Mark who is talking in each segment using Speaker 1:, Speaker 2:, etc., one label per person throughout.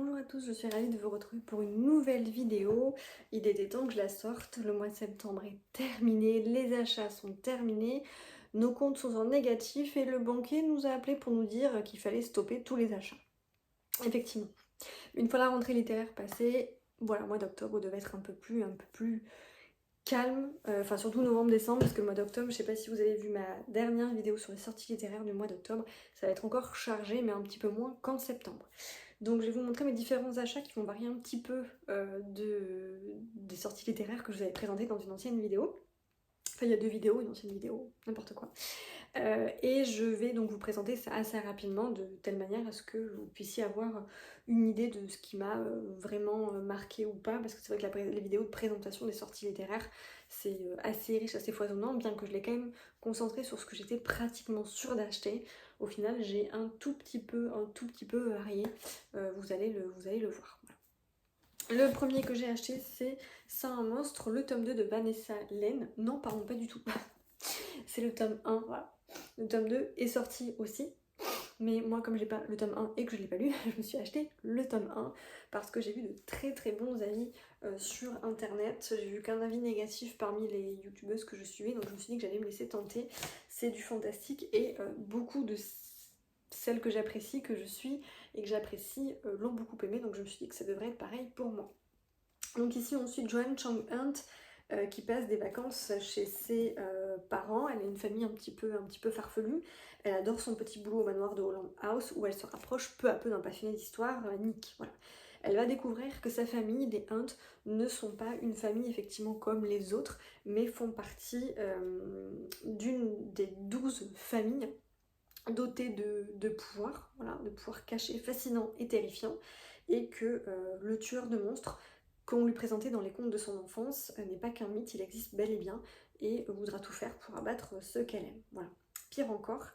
Speaker 1: Bonjour à tous, je suis ravie de vous retrouver pour une nouvelle vidéo. Il était temps que je la sorte, le mois de septembre est terminé, les achats sont terminés, nos comptes sont en négatif et le banquier nous a appelé pour nous dire qu'il fallait stopper tous les achats. Effectivement, une fois la rentrée littéraire passée, voilà, le mois d'octobre devait être un peu plus calme, enfin surtout novembre-décembre, parce que le mois d'octobre, je sais pas si vous avez vu ma dernière vidéo sur les sorties littéraires du mois d'octobre, ça va être encore chargé, mais un petit peu moins qu'en septembre. Donc je vais vous montrer mes différents achats qui vont varier un petit peu des sorties littéraires que je vous avais présentées dans une ancienne vidéo. Enfin il y a deux vidéos, une ancienne vidéo, n'importe quoi. Et je vais donc vous présenter ça assez rapidement de telle manière à ce que vous puissiez avoir une idée de ce qui m'a vraiment marqué ou pas, parce que c'est vrai que les vidéos de présentation des sorties littéraires c'est assez riche, assez foisonnant, bien que je l'ai quand même concentré sur ce que j'étais pratiquement sûre d'acheter. Au final j'ai un tout petit peu varié, vous allez le voir. Voilà. Le premier que j'ai acheté c'est Ça un monstre, le tome 2 de Vanessa Lane. Non pardon, pas du tout. C'est le tome 1, voilà. Le tome 2 est sorti aussi, mais moi comme j'ai pas le tome 1 et que je l'ai pas lu, je me suis acheté le tome 1 parce que j'ai vu de très bons avis sur internet. J'ai vu qu'un avis négatif parmi les youtubeuses que je suivais, donc je me suis dit que j'allais me laisser tenter. C'est du fantastique et beaucoup de celles que j'apprécie, que je suis et que j'apprécie l'ont beaucoup aimé, donc je me suis dit que ça devrait être pareil pour moi. Donc ici on suit Joan Chang-hunt qui passe des vacances chez ses parents. Elle a une famille un petit peu farfelue. Elle adore son petit boulot au manoir de Holland House où elle se rapproche peu à peu d'un passionné d'histoire, Nick. Voilà. Elle va découvrir que sa famille, les Hunt, ne sont pas une famille effectivement comme les autres, mais font partie d'une des 12 familles dotées de pouvoirs, voilà, de pouvoirs cachés, fascinants et terrifiants, et que le tueur de monstres qu'on lui présentait dans les contes de son enfance n'est pas qu'un mythe, il existe bel et bien et voudra tout faire pour abattre ceux qu'elle aime. Voilà. Pire encore,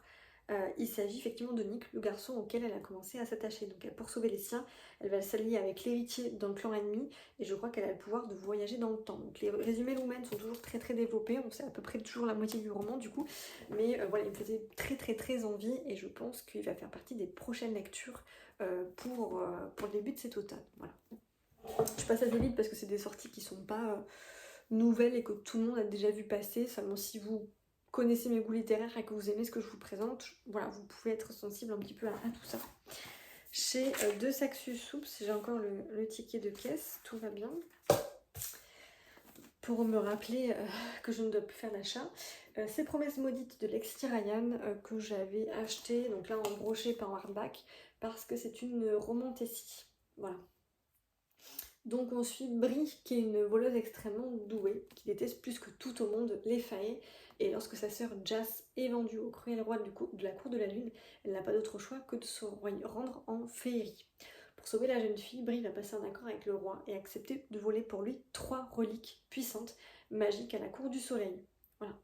Speaker 1: il s'agit effectivement de Nick, le garçon auquel elle a commencé à s'attacher. Donc pour sauver les siens, elle va s'allier avec l'héritier d'un clan ennemi et je crois qu'elle a le pouvoir de voyager dans le temps. Donc les résumés Lumen sont toujours très développés, on sait à peu près toujours la moitié du roman du coup, mais voilà, il me faisait très envie et je pense qu'il va faire partie des prochaines lectures pour le début de cet automne. Voilà. Je passe assez vite parce que c'est des sorties qui sont pas nouvelles et que tout le monde a déjà vu passer. Seulement si vous connaissez mes goûts littéraires et que vous aimez ce que je vous présente, voilà, vous pouvez être sensible un petit peu à tout ça. Chez De Saxus Soups, j'ai encore le ticket de caisse, tout va bien. Pour me rappeler que je ne dois plus faire d'achat. Ces promesses maudites de Lexi Ryan que j'avais acheté, donc là en brochet pas en hardback, parce que c'est une romantécie. Voilà. Donc on suit Brie, qui est une voleuse extrêmement douée, qui déteste plus que tout au monde les failles, et lorsque sa sœur Jas est vendue au cruel roi de la cour de la lune, elle n'a pas d'autre choix que de se rendre en féerie. Pour sauver la jeune fille, Brie va passer un accord avec le roi et accepter de voler pour lui 3 reliques puissantes, magiques à la cour du soleil. Voilà.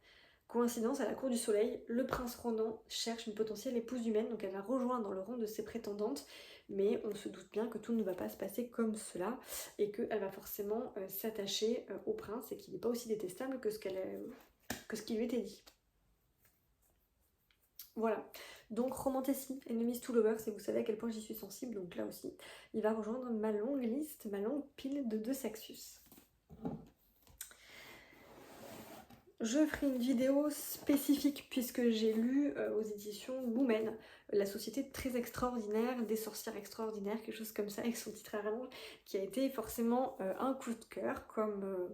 Speaker 1: Coïncidence, à la cour du soleil, le prince Ronan cherche une potentielle épouse humaine, donc elle la rejoint dans le rang de ses prétendantes, mais on se doute bien que tout ne va pas se passer comme cela, et qu'elle va forcément s'attacher au prince, et qu'il n'est pas aussi détestable que ce qui lui était dit. Voilà, donc Romantécie, Enemies to Lovers, et vous savez à quel point j'y suis sensible, donc là aussi, il va rejoindre ma longue liste, ma longue pile de Saxus. Je ferai une vidéo spécifique puisque j'ai lu aux éditions Lumen, La société très extraordinaire, des sorcières extraordinaires, quelque chose comme ça avec son titre à rallonge, qui a été forcément un coup de cœur, comme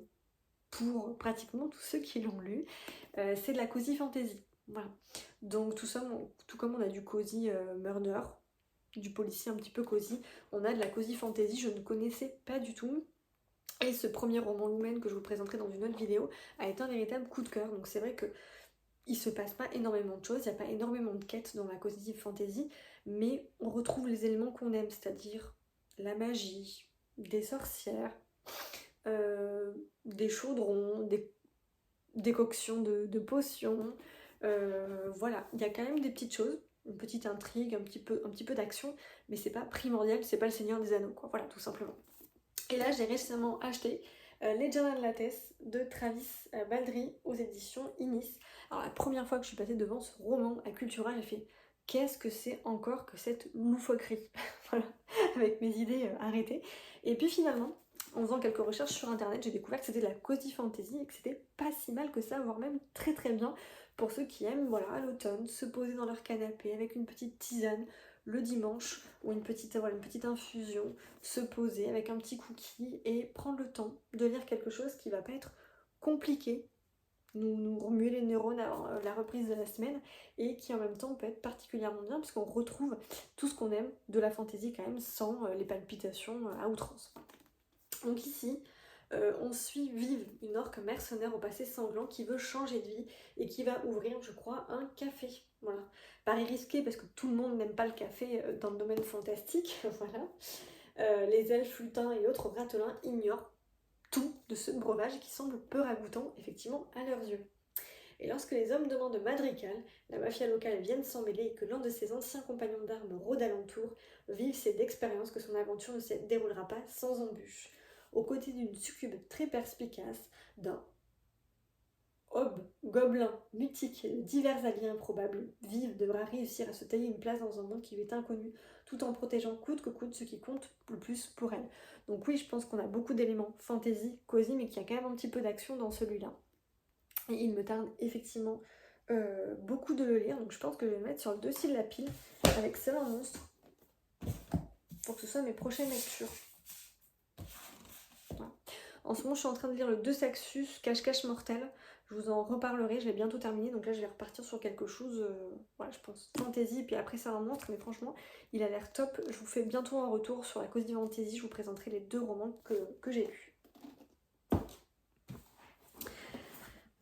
Speaker 1: pour pratiquement tous ceux qui l'ont lu. C'est de la cozy fantasy, voilà. Donc tout comme on a du cozy murder, du policier un petit peu cozy, on a de la cozy fantasy, je ne connaissais pas du tout. Et ce premier roman Lumen que je vous présenterai dans une autre vidéo a été un véritable coup de cœur. Donc c'est vrai que il se passe pas énormément de choses, il n'y a pas énormément de quêtes dans la cozy fantasy, mais on retrouve les éléments qu'on aime, c'est-à-dire la magie, des sorcières, des chaudrons, des décoctions de potions. Voilà, il y a quand même des petites choses, une petite intrigue, un petit peu d'action, mais c'est pas primordial, c'est pas le Seigneur des Anneaux, quoi. Voilà, tout simplement. Et là, j'ai récemment acheté Legend Lattes de Travis Baldree aux éditions Inis. Alors, la première fois que je suis passée devant ce roman à Cultura, j'ai fait qu'est-ce que c'est encore que cette loufoquerie? Voilà, avec mes idées arrêtées. Et puis finalement, en faisant quelques recherches sur internet, j'ai découvert que c'était de la cozy fantasy et que c'était pas si mal que ça, voire même très très bien pour ceux qui aiment, voilà, à l'automne, se poser dans leur canapé avec une petite tisane le dimanche ou une petite infusion, se poser avec un petit cookie et prendre le temps de lire quelque chose qui va pas être compliqué, nous remuer les neurones avant la reprise de la semaine et qui en même temps peut être particulièrement bien parce qu'on retrouve tout ce qu'on aime de la fantaisie quand même sans les palpitations à outrance. Donc ici, on suit Vive, une orque mercenaire au passé sanglant qui veut changer de vie et qui va ouvrir, je crois, un café. Voilà. Pari risqué parce que tout le monde n'aime pas le café dans le domaine fantastique. Voilà. Les elfes, lutins et autres ratelins ignorent tout de ce breuvage qui semble peu ragoûtant, effectivement, à leurs yeux. Et lorsque les hommes demandent Madrigal, la mafia locale viennent s'en mêler et que l'un de ses anciens compagnons d'armes rôde alentour, Vive sait d'expérience que son aventure ne se déroulera pas sans embûche. Aux côtés d'une succube très perspicace, d'un gobelin mutique et de divers alliés improbables, Vive devra réussir à se tailler une place dans un monde qui lui est inconnu, tout en protégeant coûte que coûte ce qui compte le plus pour elle. Donc oui, je pense qu'on a beaucoup d'éléments fantasy, cosy, mais qu'il y a quand même un petit peu d'action dans celui-là. Et il me tarde effectivement beaucoup de le lire, donc je pense que je vais le mettre sur le dessus de la pile avec Seul un monstre pour que ce soit mes prochaines lectures. Voilà. En ce moment, je suis en train de lire le De Saxus, Cache-Cache Mortel. Je vous en reparlerai, je vais bientôt terminer, donc là je vais repartir sur quelque chose, voilà, je pense, fantasy, puis après ça un monstre, mais franchement, il a l'air top. Je vous fais bientôt un retour sur la cause du fantasy, je vous présenterai les 2 romans que j'ai lus.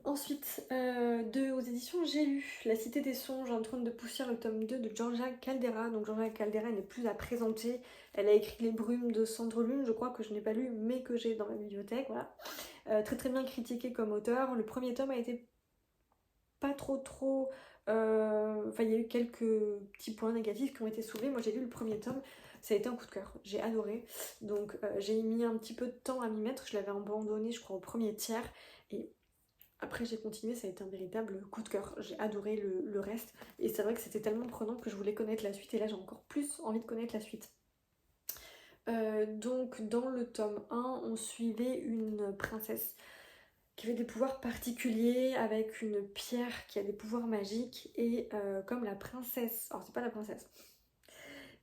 Speaker 1: Ensuite, aux éditions J'ai lu La Cité des Songes, un trône de poussière, le tome 2 de Georgia Caldera. Donc Georgia Caldera n'est plus à présenter. Elle a écrit Les Brumes de Cendre-Lune, je crois que je n'ai pas lu, mais que j'ai dans ma bibliothèque, voilà. Très très bien critiqué comme auteur. Le premier tome a été pas trop... Enfin, il y a eu quelques petits points négatifs qui ont été soulevés. Moi j'ai lu le premier tome, ça a été un coup de cœur, j'ai adoré. Donc j'ai mis un petit peu de temps à m'y mettre, je l'avais abandonné je crois au premier tiers. Et après j'ai continué, ça a été un véritable coup de cœur, j'ai adoré le reste et c'est vrai que c'était tellement prenant que je voulais connaître la suite et là j'ai encore plus envie de connaître la suite. Donc dans le tome 1 on suivait une princesse qui avait des pouvoirs particuliers avec une pierre qui a des pouvoirs magiques et comme la princesse, alors c'est pas la princesse,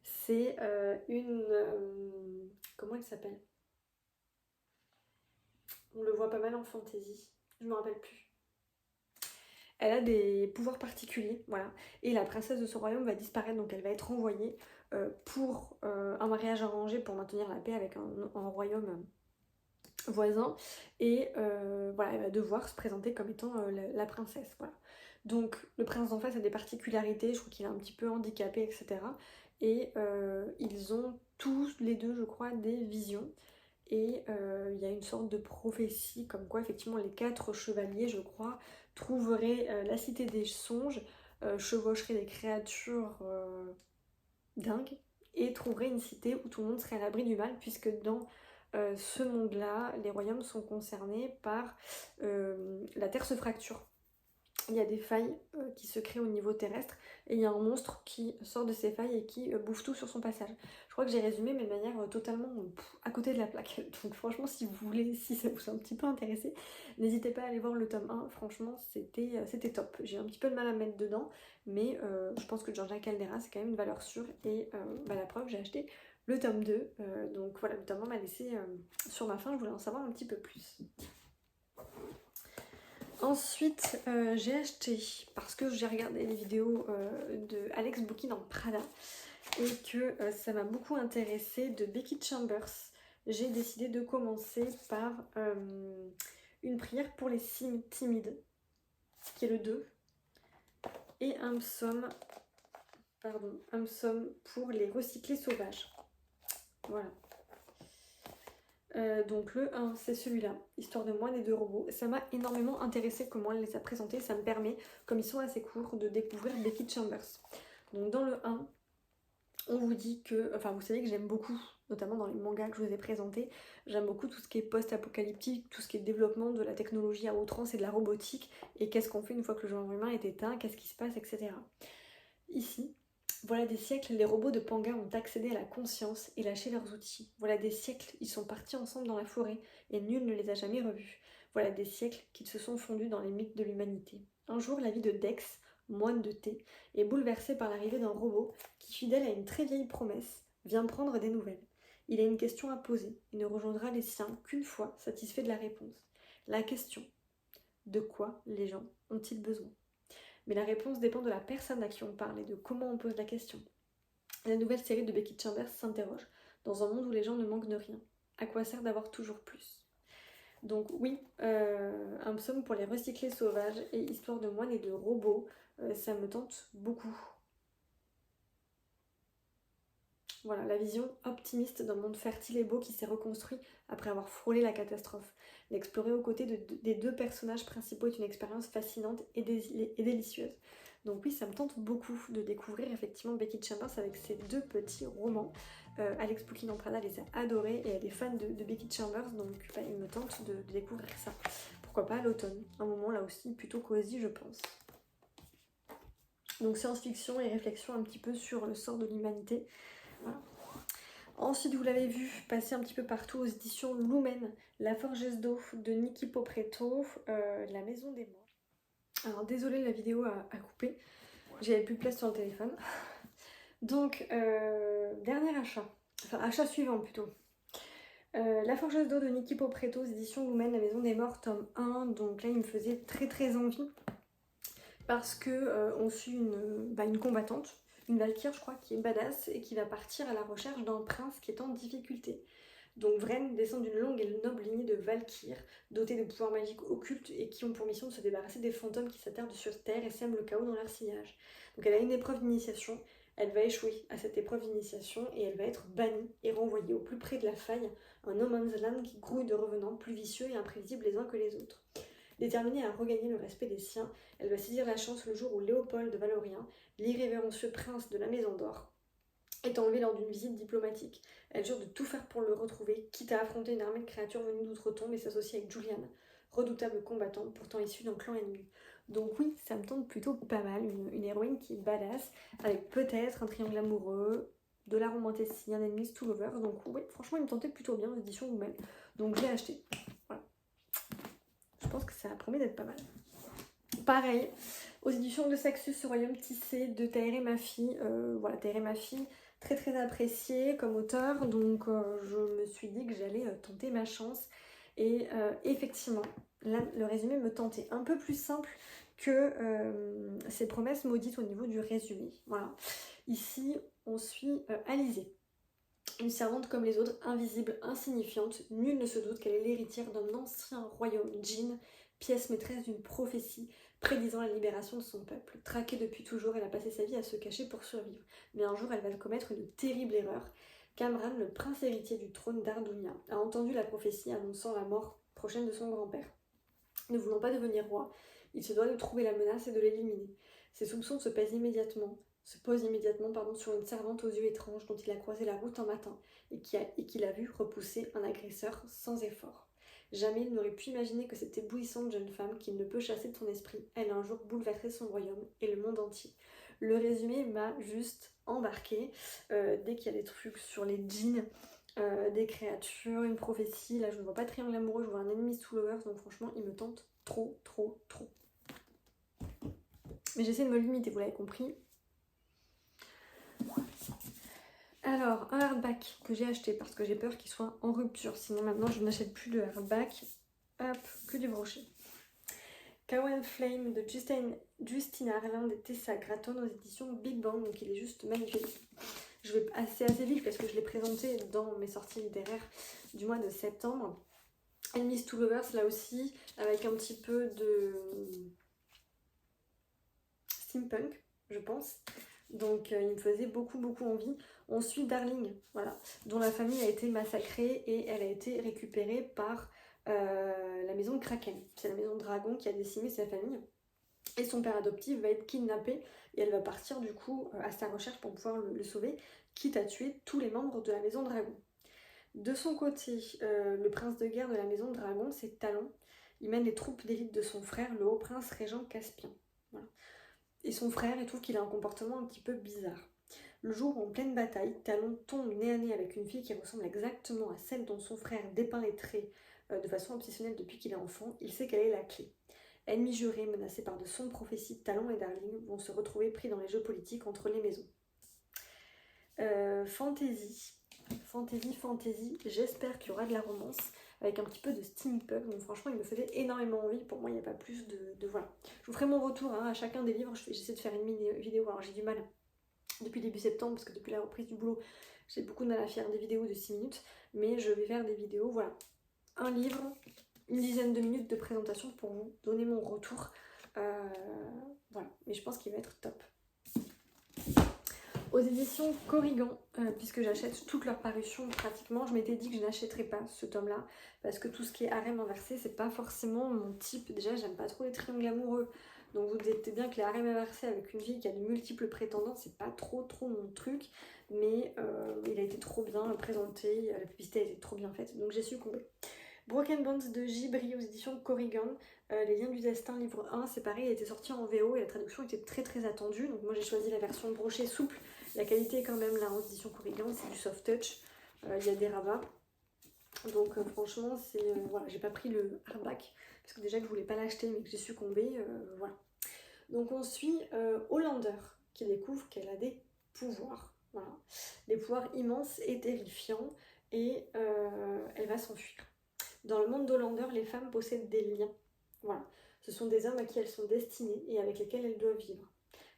Speaker 1: c'est comment elle s'appelle? On le voit pas mal en fantasy, je me rappelle plus. Elle a des pouvoirs particuliers, voilà. Et la princesse de ce royaume va disparaître, donc elle va être envoyée pour un mariage arrangé pour maintenir la paix avec un royaume voisin. Et voilà, elle va devoir se présenter comme étant la princesse, voilà. Donc le prince d'en face a des particularités, je crois qu'il est un petit peu handicapé, etc. Et ils ont tous les deux, je crois, des visions. Et il y a une sorte de prophétie comme quoi effectivement les 4 chevaliers, je crois, trouveraient la cité des songes, chevaucheraient des créatures dingues et trouveraient une cité où tout le monde serait à l'abri du mal puisque dans ce monde-là, les royaumes sont concernés par la terre se fracture. Il y a des failles qui se créent au niveau terrestre et il y a un monstre qui sort de ces failles et qui bouffe tout sur son passage. Je crois que j'ai résumé mais de manière totalement à côté de la plaque. Donc franchement si vous voulez, si ça vous a un petit peu intéressé, n'hésitez pas à aller voir le tome 1, franchement c'était top. J'ai un petit peu de mal à me mettre dedans, mais je pense que Georgia Caldera c'est quand même une valeur sûre et la preuve j'ai acheté le tome 2, donc voilà, le tome 1 m'a laissé sur ma faim, je voulais en savoir un petit peu plus. Ensuite, j'ai acheté, parce que j'ai regardé les vidéos de Alex Booky dans Prada et que ça m'a beaucoup intéressée, de Becky Chambers, j'ai décidé de commencer par une prière pour les timides, qui est le 2, et un psaume pour les recyclés sauvages. Voilà. Donc le 1 c'est celui-là, Histoire de moine et de robots. Ça m'a énormément intéressé comment elle les a présentés, ça me permet, comme ils sont assez courts, de découvrir Becky Chambers. Donc dans le 1, on vous dit que, enfin vous savez que j'aime beaucoup, notamment dans les mangas que je vous ai présentés, j'aime beaucoup tout ce qui est post-apocalyptique, tout ce qui est développement de la technologie à outrance et de la robotique, et qu'est-ce qu'on fait une fois que le genre humain est éteint, qu'est-ce qui se passe, etc. Ici, Voilà des siècles, les robots de Panga ont accédé à la conscience et lâché leurs outils. Voilà des siècles, ils sont partis ensemble dans la forêt et nul ne les a jamais revus. Voilà des siècles qu'ils se sont fondus dans les mythes de l'humanité. Un jour, la vie de Dex, moine de thé, est bouleversée par l'arrivée d'un robot qui, fidèle à une très vieille promesse, vient prendre des nouvelles. Il a une question à poser. Il ne rejoindra les siens qu'une fois satisfait de la réponse. La question: de quoi les gens ont-ils besoin? Mais la réponse dépend de la personne à qui on parle et de comment on pose la question. La nouvelle série de Becky Chambers s'interroge: dans un monde où les gens ne manquent de rien, à quoi sert d'avoir toujours plus? Donc oui, un psaume pour les recyclés sauvages et histoire de moines et de robots, ça me tente beaucoup. Voilà, la vision optimiste d'un monde fertile et beau qui s'est reconstruit après avoir frôlé la catastrophe. L'explorer aux côtés des deux personnages principaux est une expérience fascinante et délicieuse. Donc oui, ça me tente beaucoup de découvrir effectivement Becky Chambers avec ces deux petits romans. Alex Poukin en Prada les a adorés et elle est fan de Becky Chambers, donc il me tente de découvrir ça. Pourquoi pas à l'automne, un moment là aussi plutôt cosy je pense. Donc science-fiction et réflexion un petit peu sur le sort de l'humanité. Voilà. Ensuite, vous l'avez vu passer un petit peu partout aux éditions Lumen, La Forgeresse d'eau de Niki Popretto, La Maison des Morts. Alors désolée, la vidéo a coupé, j'avais plus de place sur le téléphone. Donc, dernier achat, enfin achat suivant plutôt. La Forgeresse d'eau de Niki Popretto aux éditions Lumen, La Maison des Morts, tome 1. Donc là, il me faisait très envie parce que on suit une combattante, une valkyre je crois, qui est badass et qui va partir à la recherche d'un prince qui est en difficulté. Donc Vren descend d'une longue et noble lignée de valkyres, dotées de pouvoirs magiques occultes et qui ont pour mission de se débarrasser des fantômes qui s'attardent sur Terre et sèment le chaos dans leur sillage. Donc elle a une épreuve d'initiation, elle va échouer à cette épreuve d'initiation et elle va être bannie et renvoyée au plus près de la faille, un no man's land qui grouille de revenants plus vicieux et imprévisibles les uns que les autres. Déterminée à regagner le respect des siens, elle va saisir la chance le jour où Léopold de Valorien, l'irrévérencieux prince de la Maison d'Or, est enlevé lors d'une visite diplomatique. Elle jure de tout faire pour le retrouver, quitte à affronter une armée de créatures venues d'outre-tombe et s'associer avec Julian, redoutable combattant, pourtant issu d'un clan ennemi. Donc oui, ça me tente plutôt pas mal, une héroïne qui est badass, avec peut-être un triangle amoureux, de la romantécie, un ennemi to lovers, donc oui, franchement il me tentait plutôt bien, l'édition vous-même. Donc je l'ai acheté. Voilà. Je pense que ça promet d'être pas mal. Pareil, aux éditions de Saxus, ce royaume tissé de Tahereh Mafi. Voilà, Tahereh Mafi, très apprécié comme auteur, donc je me suis dit que j'allais tenter ma chance. Et effectivement, là, le résumé me tentait un peu plus simple que ces promesses maudites au niveau du résumé. Voilà. Ici, on suit Alizée. Une servante comme les autres, invisible, insignifiante, nul ne se doute qu'elle est l'héritière d'un ancien royaume djinn, pièce maîtresse d'une prophétie prédisant la libération de son peuple. Traquée depuis toujours, elle a passé sa vie à se cacher pour survivre. Mais un jour, elle va commettre une terrible erreur. Kamran, le prince héritier du trône d'Ardunia, a entendu la prophétie annonçant la mort prochaine de son grand-père. Ne voulant pas devenir roi, il se doit de trouver la menace et de l'éliminer. Ses soupçons se posent immédiatement sur une servante aux yeux étranges dont il a croisé la route un matin et qu'il a vu repousser un agresseur sans effort. Jamais il n'aurait pu imaginer que cette éblouissante jeune femme qu'il ne peut chasser de son esprit allait un jour bouleverser son royaume et le monde entier. Le résumé m'a juste embarqué dès qu'il y a des trucs sur les djinns, des créatures, une prophétie. Là je ne vois pas de triangle amoureux, je vois un ennemi to lovers, donc franchement il me tente trop. Mais j'essaie de me limiter, vous l'avez compris. Alors, un hardback que j'ai acheté parce que j'ai peur qu'il soit en rupture. Sinon, maintenant, je n'achète plus de hardback. Hop, que du brochet. Cow & Flame de Justina Harland et Tessa Gratton aux éditions Big Bang. Donc, il est juste magnifique. Je vais passer assez vite parce que je l'ai présenté dans mes sorties littéraires du mois de septembre. Enemies to Lovers, là aussi, avec un petit peu de steampunk, je pense. Donc il me faisait beaucoup envie. On suit Darling, voilà, dont la famille a été massacrée et elle a été récupérée par la maison de Kraken. C'est la maison de dragon qui a décimé sa famille. Et son père adoptif va être kidnappé et elle va partir du coup à sa recherche pour pouvoir le sauver, quitte à tuer tous les membres de la maison de dragon. De son côté, le prince de guerre de la maison de dragon, c'est Talon. Il mène les troupes d'élite de son frère, le haut prince régent Caspien. Voilà. Et son frère, il trouve qu'il a un comportement un petit peu bizarre. Le jour où, en pleine bataille, Talon tombe nez à nez avec une fille qui ressemble exactement à celle dont son frère dépeint les traits de façon obsessionnelle depuis qu'il est enfant, il sait quelle est la clé. Ennemis jurés, menacés par de sombres prophéties, Talon et Darling vont se retrouver pris dans les jeux politiques entre les maisons. Fantasy, j'espère qu'il y aura de la romance avec un petit peu de steampunk, donc franchement il me faisait énormément envie, pour moi il n'y a pas plus de voilà. Je vous ferai mon retour hein, à chacun des livres, j'essaie de faire une mini vidéo, alors j'ai du mal depuis début septembre, parce que depuis la reprise du boulot, j'ai beaucoup de mal à faire des vidéos de 6 minutes, mais je vais faire des vidéos, voilà, un livre, une dizaine de minutes de présentation pour vous donner mon retour, voilà, mais je pense qu'il va être top. Aux éditions Corrigan, puisque j'achète toutes leurs parutions pratiquement, je m'étais dit que je n'achèterais pas ce tome-là, parce que tout ce qui est harem inversé, c'est pas forcément mon type. Déjà, j'aime pas trop les triangles amoureux, donc vous doutez bien que les harems inversés avec une fille qui a de multiples prétendants, c'est pas trop mon truc, mais il a été trop bien présenté, la publicité a été trop bien faite, donc j'ai succombé. Broken Bones de J. Brie aux éditions Corrigan, Les Liens du Destin, livre 1, c'est pareil, il était sorti en VO et la traduction était très attendue, donc moi j'ai choisi la version brochée souple. La qualité est quand même là, en édition Corrigan, c'est du soft touch, il y a des rabats. Donc franchement, c'est voilà, j'ai pas pris le hardback, parce que déjà que je voulais pas l'acheter, mais que j'ai succombé, voilà. Donc on suit Hollander, qui découvre qu'elle a des pouvoirs, voilà. Des pouvoirs immenses et terrifiants, et elle va s'enfuir. Dans le monde d'Hollander, les femmes possèdent des liens, voilà. Ce sont des hommes à qui elles sont destinées et avec lesquels elles doivent vivre.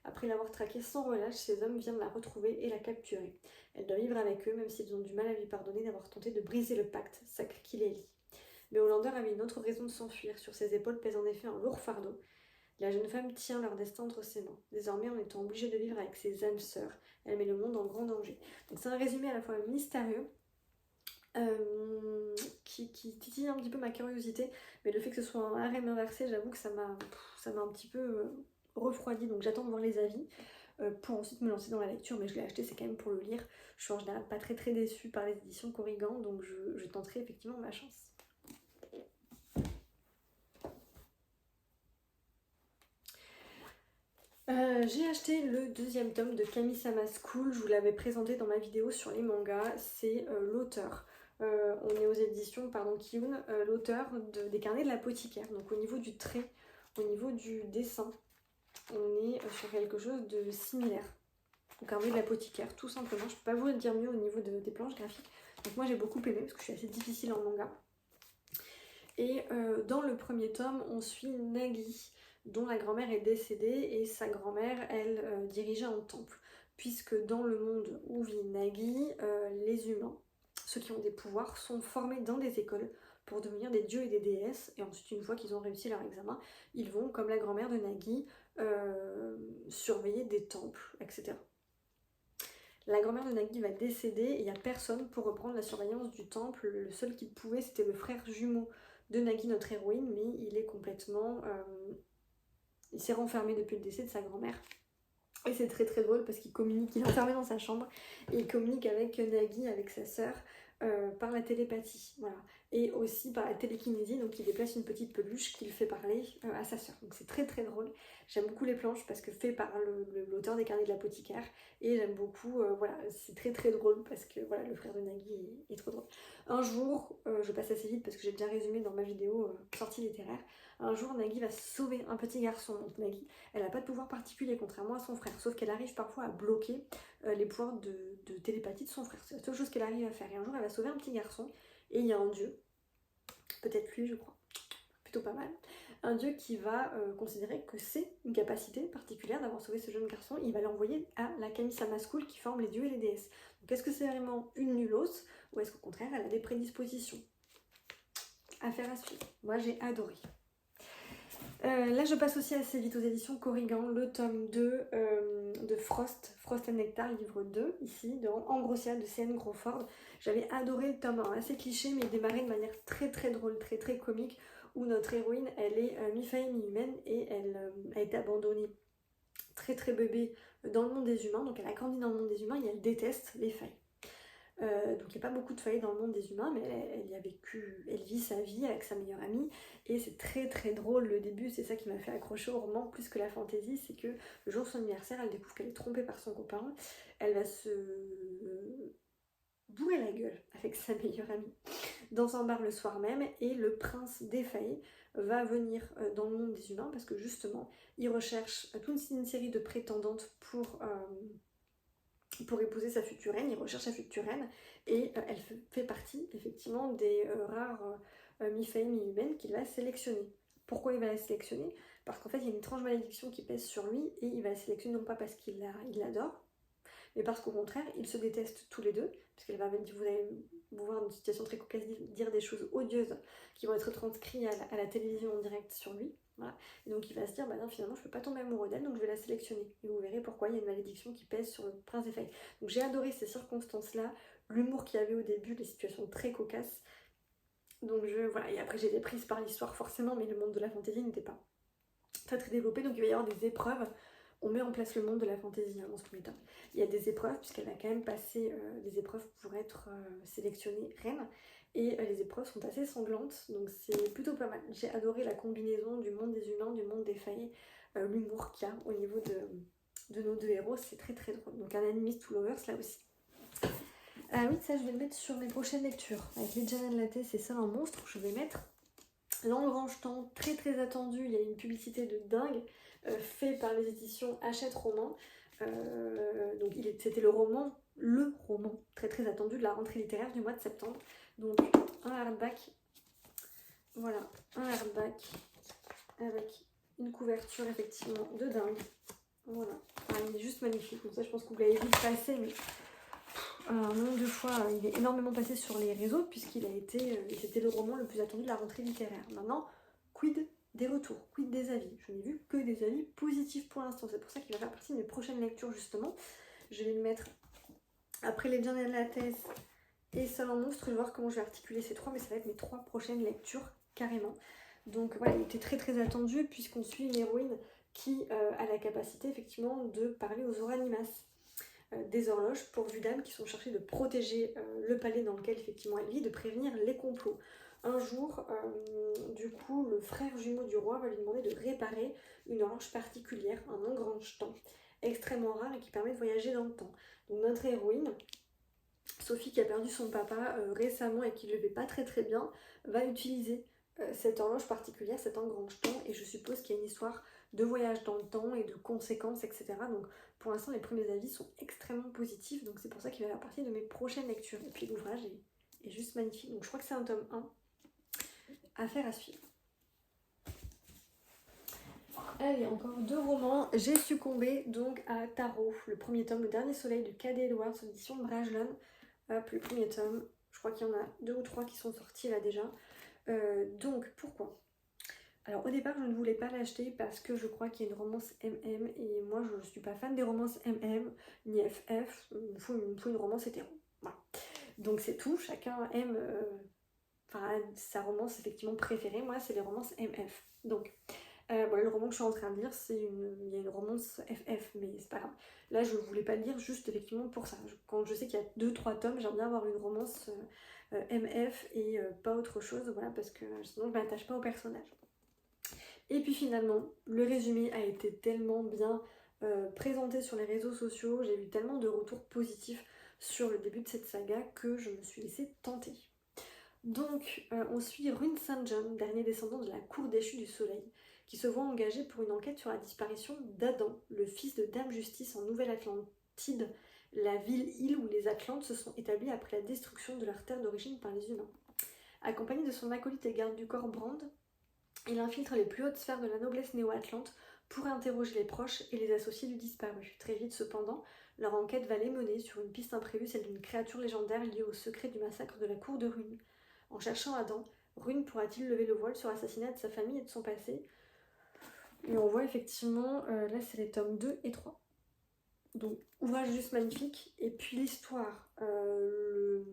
Speaker 1: Après l'avoir traquée sans relâche, ces hommes viennent la retrouver et la capturer. Elle doit vivre avec eux, même s'ils ont du mal à lui pardonner d'avoir tenté de briser le pacte sacré qui les lie. Mais Hollander avait une autre raison de s'enfuir. Sur ses épaules pèse en effet un lourd fardeau. La jeune femme tient leur destin entre ses mains. Désormais, en étant obligée de vivre avec ses âmes sœurs, elle met le monde en grand danger. Donc c'est un résumé à la fois mystérieux, qui titille un petit peu ma curiosité, mais le fait que ce soit un harem inversé, j'avoue que ça m'a un petit peu refroidi, donc j'attends de voir les avis pour ensuite me lancer dans la lecture, mais je l'ai acheté, c'est quand même pour le lire. Je suis en général pas très déçue par les éditions Corrigan, donc je tenterai effectivement ma chance. J'ai acheté le deuxième tome de Kami-sama School, je vous l'avais présenté dans ma vidéo sur les mangas, c'est l'auteur. On est aux éditions Kiyun, l'auteur des carnets de l'apothicaire. Donc au niveau du trait, au niveau du dessin, on est sur quelque chose de similaire au carnet de l'apothicaire, tout simplement. Je peux pas vous le dire mieux au niveau des planches graphiques. Donc moi j'ai beaucoup aimé parce que je suis assez difficile en manga. Et dans le premier tome, on suit Nagi, dont la grand-mère est décédée et sa grand-mère, elle, dirigeait un temple. Puisque dans le monde où vit Nagi, les humains, ceux qui ont des pouvoirs, sont formés dans des écoles pour devenir des dieux et des déesses. Et ensuite, une fois qu'ils ont réussi leur examen, ils vont, comme la grand-mère de Nagi, surveiller des temples, etc. La grand-mère de Nagi va décéder et il n'y a personne pour reprendre la surveillance du temple. Le seul qui pouvait, c'était le frère jumeau de Nagi, notre héroïne, mais il est complètement... il s'est renfermé depuis le décès de sa grand-mère. Et c'est très drôle parce qu'il communique, il est enfermé dans sa chambre et il communique avec Nagi, avec sa sœur, par la télépathie, voilà. Et aussi par la télékinésie, donc il déplace une petite peluche qu'il fait parler à sa sœur. Donc c'est très drôle. J'aime beaucoup les planches parce que fait par l'auteur des carnets de l'apothicaire. Et j'aime beaucoup, voilà, c'est très drôle parce que voilà, le frère de Nagi est trop drôle. Un jour, je passe assez vite parce que j'ai déjà résumé dans ma vidéo sortie littéraire. Un jour, Nagi va sauver un petit garçon. Donc Nagi, elle n'a pas de pouvoir particulier contrairement à son frère, sauf qu'elle arrive parfois à bloquer les pouvoirs de télépathie de son frère. C'est la seule chose qu'elle arrive à faire. Et un jour, elle va sauver un petit garçon et il y a un dieu, peut-être lui je crois, plutôt pas mal, un dieu qui va considérer que c'est une capacité particulière d'avoir sauvé ce jeune garçon. Il va l'envoyer à la Kami-sama School qui forme les dieux et les déesses. Donc est-ce que c'est vraiment une nulos ou est-ce qu'au contraire elle a des prédispositions? Affaire à suivre. Moi j'ai adoré. Là je passe aussi assez vite aux éditions Corrigan, le tome 2 de Frost and Nectar, livre 2, ici, dans Ambrosia de C.N. Crawford. J'avais adoré le tome 1, assez cliché mais démarré de manière très drôle, très comique, où notre héroïne, elle est mi-faille, mi-humaine, et elle a été abandonnée très bébé dans le monde des humains, donc elle a grandi dans le monde des humains et elle déteste les failles. Donc il n'y a pas beaucoup de failles dans le monde des humains, mais elle y a vécu, elle vit sa vie avec sa meilleure amie, et c'est très très drôle le début, c'est ça qui m'a fait accrocher au roman plus que la fantaisie, c'est que le jour de son anniversaire, elle découvre qu'elle est trompée par son copain, elle va se bourrer la gueule avec sa meilleure amie dans un bar le soir même, et le prince défailli va venir dans le monde des humains parce que justement il recherche toute une série de prétendantes pour épouser sa future reine, il recherche sa future reine, et elle fait partie effectivement des rares mi-failles, mi-humaines qu'il va sélectionner. Pourquoi il va la sélectionner? Parce qu'en fait il y a une étrange malédiction qui pèse sur lui, et il va la sélectionner non pas parce qu'il l'adore, mais parce qu'au contraire, ils se détestent tous les deux, parce qu'elle va, vous allez vous voir dans une situation très cocasse, dire des choses odieuses qui vont être transcrites à la télévision en direct sur lui. Voilà. Et donc il va se dire, bah non, finalement, je peux pas tomber amoureux d'elle, donc je vais la sélectionner. Et vous verrez pourquoi il y a une malédiction qui pèse sur le prince des failles. Donc j'ai adoré ces circonstances-là, l'humour qu'il y avait au début, les situations très cocasses. Donc voilà, et après j'ai été prise par l'histoire forcément, mais le monde de la fantaisie n'était pas très très développé, donc il va y avoir des épreuves. On met en place le monde de la fantaisie dans ce premier tome. Il y a des épreuves, puisqu'elle va quand même passer des épreuves pour être sélectionnée reine. Et les épreuves sont assez sanglantes, donc c'est plutôt pas mal. J'ai adoré la combinaison du monde des humains, du monde des faillis, l'humour qu'il y a au niveau de nos deux héros, c'est très très drôle. Donc un animiste to lovers là aussi. Ah oui, ça je vais le mettre sur mes prochaines lectures. Avec les Janan Latte, c'est ça un monstre, je vais mettre dans le rangeton, très très attendu, il y a une publicité de dingue fait par les éditions Hachette Roman. Donc c'était le roman très très attendu de la rentrée littéraire du mois de septembre. Donc un hardback, voilà, un hardback avec une couverture effectivement de dingue. Voilà, il est juste magnifique. Donc ça je pense que vous l'avez vu passer, mais un nombre de fois, il est énormément passé sur les réseaux puisqu'il a été, c'était le roman le plus attendu de la rentrée littéraire. Maintenant, quid des retours, quid des avis? Je n'ai vu que des avis positifs pour l'instant. C'est pour ça qu'il va faire partie de mes prochaines lectures justement. Je vais le mettre après les Janan Latte et Seul en monstre. Je vais voir comment je vais articuler ces trois, mais ça va être mes trois prochaines lectures carrément. Donc voilà, il était très très attendu puisqu'on suit une héroïne qui a la capacité effectivement de parler aux Oranimas, des horloges pourvues d'âmes qui sont chargées de protéger le palais dans lequel effectivement elle vit, de prévenir les complots. Un jour, du coup, le frère jumeau du roi va lui demander de réparer une horloge particulière, un engrange-temps, extrêmement rare et qui permet de voyager dans le temps. Donc notre héroïne, Sophie, qui a perdu son papa récemment et qui ne le fait pas très très bien, va utiliser cette horloge particulière, cet engrange-temps, et je suppose qu'il y a une histoire de voyage dans le temps et de conséquences, etc. Donc pour l'instant, les premiers avis sont extrêmement positifs, donc c'est pour ça qu'il va faire partie de mes prochaines lectures. Et puis l'ouvrage est juste magnifique. Donc je crois que c'est un tome 1. Affaire à suivre. Allez, encore deux romans. J'ai succombé donc à Tarot, le premier tome, Le Dernier Soleil de K.D. Edwards, édition Brajlon. Hop, le premier tome. Je crois qu'il y en a 2 ou 3 qui sont sortis là déjà. Donc pourquoi? Alors au départ je ne voulais pas l'acheter parce que je crois qu'il y a une romance MM et moi je ne suis pas fan des romances MM ni FF, il me faut une romance hétéro. Voilà. Donc c'est tout, chacun aime sa romance effectivement préférée, moi c'est les romances MF. Donc voilà, le roman que je suis en train de lire, il y a une romance FF, mais c'est pas grave. Là je voulais pas le lire juste effectivement pour ça. Quand je sais qu'il y a 2-3 tomes, j'aime bien avoir une romance MF et pas autre chose, voilà, parce que sinon je m'attache pas au personnage. Et puis finalement, le résumé a été tellement bien présenté sur les réseaux sociaux, j'ai eu tellement de retours positifs sur le début de cette saga que je me suis laissée tenter. Donc, on suit Rune St. John, dernier descendant de la cour déchue du soleil, qui se voit engagé pour une enquête sur la disparition d'Adam, le fils de Dame Justice en Nouvelle-Atlantide, la ville-île où les Atlantes se sont établis après la destruction de leur terre d'origine par les humains. Accompagné de son acolyte et garde du corps Brand, il infiltre les plus hautes sphères de la noblesse néo-atlante pour interroger les proches et les associés du disparu. Très vite cependant, leur enquête va les mener sur une piste imprévue, celle d'une créature légendaire liée au secret du massacre de la cour de Rune. En cherchant Adam, Rune pourra-t-il lever le voile sur l'assassinat de sa famille et de son passé? Et on voit effectivement, là c'est les tomes 2 et 3. Donc ouvrage juste magnifique. Et puis l'histoire, le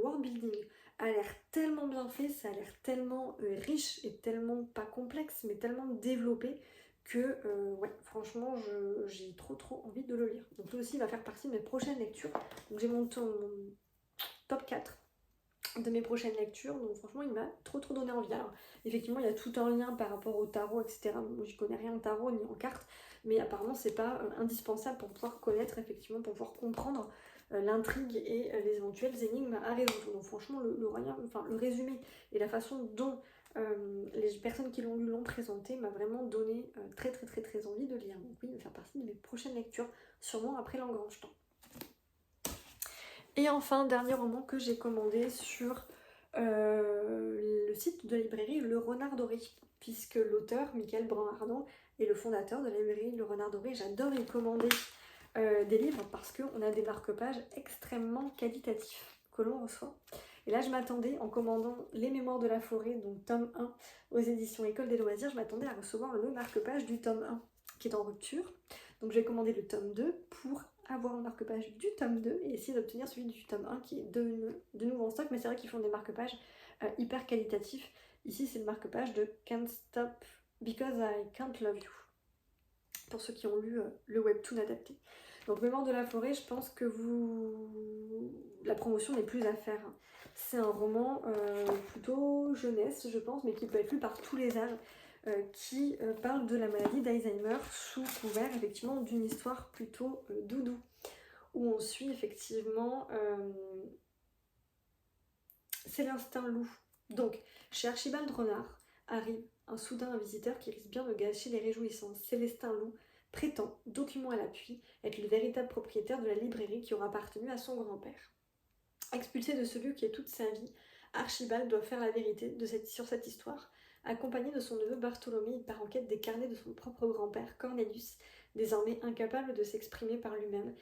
Speaker 1: world building a l'air tellement bien fait, ça a l'air tellement riche et tellement pas complexe, mais tellement développé que ouais, franchement j'ai trop envie de le lire. Donc lui aussi il va faire partie de mes prochaines lectures. Donc j'ai mon top 4 de mes prochaines lectures, donc franchement il m'a trop donné envie. Alors effectivement il y a tout un lien par rapport au tarot, etc. Moi j'y connais rien en tarot ni en cartes, mais apparemment c'est pas indispensable pour pouvoir connaître, effectivement, pour pouvoir comprendre l'intrigue et les éventuelles énigmes à résoudre. Donc franchement le résumé et la façon dont les personnes qui l'ont lu l'ont présenté m'a vraiment donné très envie de lire. Donc oui, il va faire partie de mes prochaines lectures, sûrement après l'Engrange Temps. Et enfin, dernier roman que j'ai commandé sur le site de la librairie Le Renard Doré, puisque l'auteur, Michael Brun-Arnaud, est le fondateur de la librairie Le Renard Doré. J'adore y commander des livres parce qu'on a des marque-pages extrêmement qualitatifs que l'on reçoit. Et là, je m'attendais, en commandant Les Mémoires de la Forêt, donc tome 1 aux éditions École des Loisirs, je m'attendais à recevoir le marque-page du tome 1 qui est en rupture. Donc j'ai commandé le tome 2 pour avoir un marque-page du tome 2 et essayer d'obtenir celui du tome 1 qui est de nouveau en stock, mais c'est vrai qu'ils font des marque-pages hyper qualitatifs. Ici c'est le marque-page de Can't Stop Because I Can't Love You, pour ceux qui ont lu le webtoon adapté. Donc Mémoire de la Forêt, je pense que la promotion n'est plus à faire. C'est un roman plutôt jeunesse, je pense, mais qui peut être lu par tous les âges, qui parle de la maladie d'Alzheimer sous couvert effectivement d'une histoire plutôt doudou, où on suit effectivement Célestin Loup. Donc, chez Archibald Renard arrive un visiteur qui risque bien de gâcher les réjouissances. Célestin Loup prétend, document à l'appui, être le véritable propriétaire de la librairie qui aura appartenu à son grand-père. Expulsé de ce lieu qui est toute sa vie, Archibald doit faire la vérité sur cette histoire. Accompagné de son neveu Bartholomé, il part en quête des carnets de son propre grand-père, Cornelius, désormais incapable de s'exprimer par lui-même.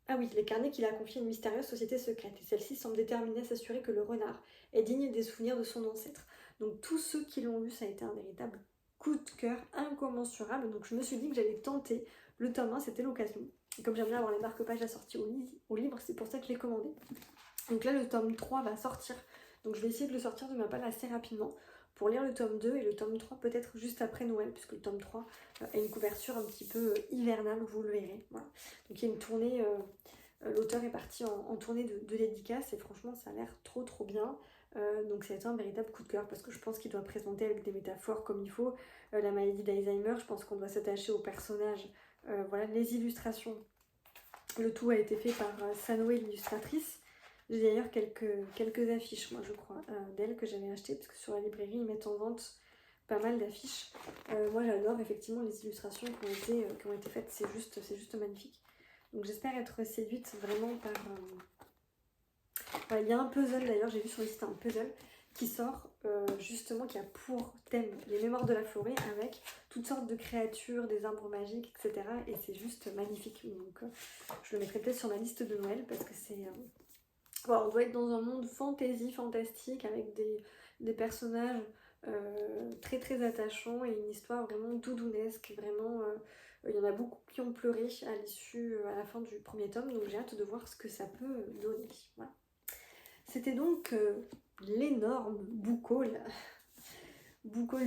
Speaker 1: Ah oui, les carnets qu'il a confiés à une mystérieuse société secrète, et celle-ci semble déterminée à s'assurer que le renard est digne des souvenirs de son ancêtre. Donc tous ceux qui l'ont lu, ça a été un véritable coup de cœur incommensurable. Donc je me suis dit que j'allais tenter le tome 1, c'était l'occasion. Et comme j'aime bien avoir les marque-pages assortis au livre, c'est pour ça que je l'ai commandé. Donc là, le tome 3 va sortir. Donc je vais essayer de le sortir de ma palle assez rapidement pour lire le tome 2 et le tome 3 peut-être juste après Noël, puisque le tome 3 a une couverture un petit peu hivernale, vous le verrez. Voilà. Donc il y a une tournée, l'auteur est parti en tournée de dédicace et franchement ça a l'air trop bien. Donc c'est un véritable coup de cœur parce que je pense qu'il doit présenter avec des métaphores comme il faut la maladie d'Alzheimer. Je pense qu'on doit s'attacher aux personnages, voilà, les illustrations. Le tout a été fait par Sanoé, l'illustratrice. J'ai d'ailleurs quelques affiches, moi je crois, d'elle que j'avais achetées, parce que sur la librairie ils mettent en vente pas mal d'affiches. Moi j'adore effectivement les illustrations qui ont été faites, c'est juste magnifique. Donc j'espère être séduite vraiment par... il y a un puzzle d'ailleurs, j'ai vu sur le site un puzzle qui sort justement, qui a pour thème les mémoires de la forêt avec toutes sortes de créatures, des arbres magiques, etc. Et c'est juste magnifique. Donc je le mettrai peut-être sur ma liste de Noël parce que c'est... Voilà, on doit être dans un monde fantastique avec des personnages très attachants et une histoire vraiment doudounesque. Vraiment, il y en a beaucoup qui ont pleuré à l'issue, à la fin du premier tome, donc j'ai hâte de voir ce que ça peut donner. Voilà. C'était donc l'énorme book haul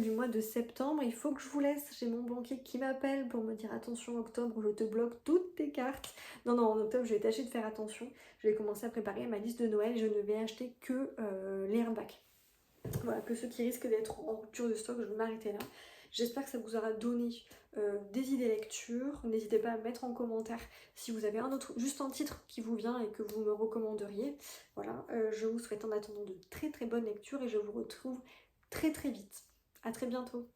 Speaker 1: du mois de septembre. Il faut que je vous laisse, j'ai mon banquier qui m'appelle pour me dire attention octobre, je te bloque toutes tes cartes. Non, en octobre je vais tâcher de faire attention. Je vais commencer à préparer ma liste de Noël. Je ne vais acheter que les hardbacks. Voilà, que ceux qui risquent d'être en rupture de stock, je vais m'arrêter là. J'espère que ça vous aura donné des idées lecture. N'hésitez pas à mettre en commentaire si vous avez juste un titre qui vous vient et que vous me recommanderiez. Voilà, je vous souhaite en attendant de très bonnes lectures et je vous retrouve très vite. À très bientôt.